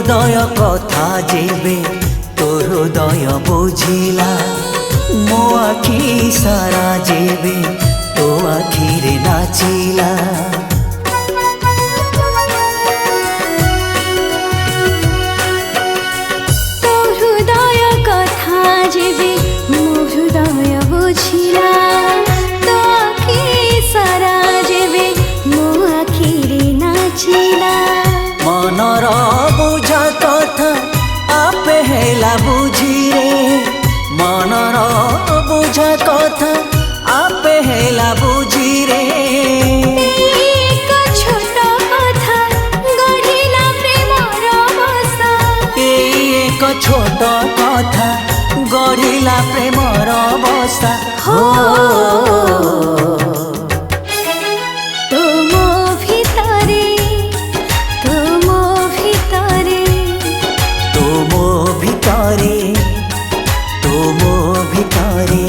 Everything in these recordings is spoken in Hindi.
हृदय कथा जेबे तो हृदय बुझिला मो आखि सारा जेबे तो आखिरे नाचिला तो हृदय कथा जेबे मो हृदय बुझिला तो आखि सारा जेबे मो आखिरे नाचिला मनर बुझा कथा आपे हेला बुझी रे मनर बुझा कथा आपे हेला बुझी रे एक छोट कथा गढ़िला प्रेमर बसा एक छोट कथा गढ़िला प्रेमर बसा हो तुमो भितरे तुमो भितरे तुमो भितरे तुमो भितरे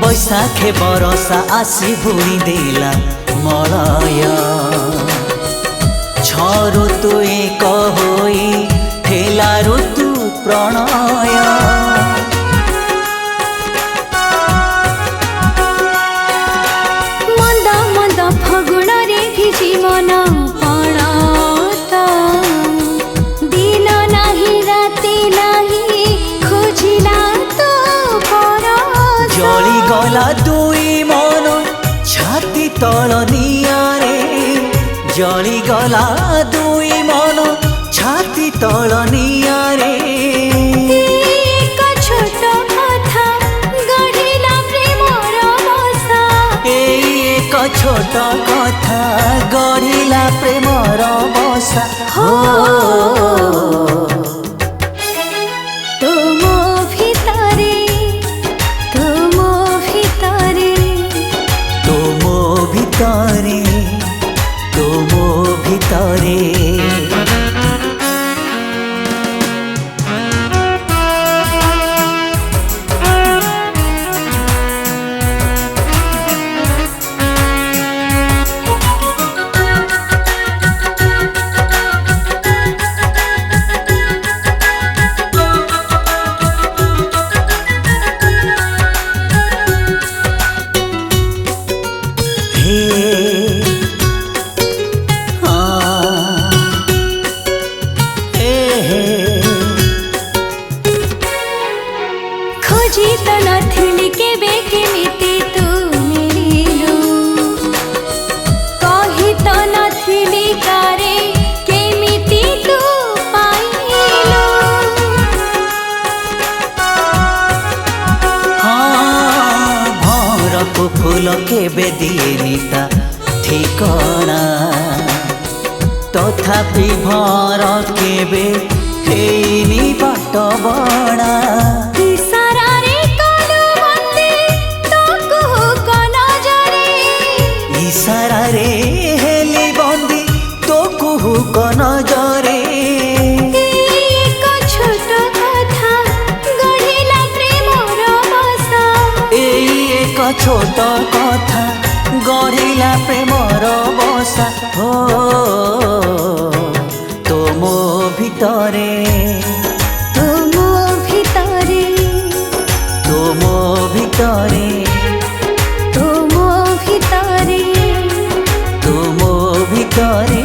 बैशाखे बरसा आसी भुणी देला मलय छ ऋतु एक होई हेला ऋतु प्रणय मंद मंद फगुण रे भिजी मन पणत दिन नाही राति नाही खोजिला तो परत जली गला दुई मन छाती तल नियारे जली गला दुई मन छाती तल नियारे एक छोट कथा गढ़िला प्रेमर बसा एक छोट कथा गढ़िला प्रेमर बसा हो तुमो भितरे तुमो भितरे तुमो भितरे तुमो भितरे खोजी तो नथिली केबे केमिति तू मिलिलु कही तो नथिली कारे केमिति तू पाइलु हाँ भौरको फूल केबे दिएनि ता ठिकना तथापि भर केबे हेइनि बाट बणा इशारारे कालु बन्दे तो कुहुक नजरे इशारा रे हेली बंदी तो कुहुक नजरे एक छोट कथा गढ़िला प्रेमर बसा एक छोट कथा गढ़िला प्रेमर बसा हो तुमो भितरे तुमो भितरे तुमो भितरे तुमो भितरे तुमो भितरे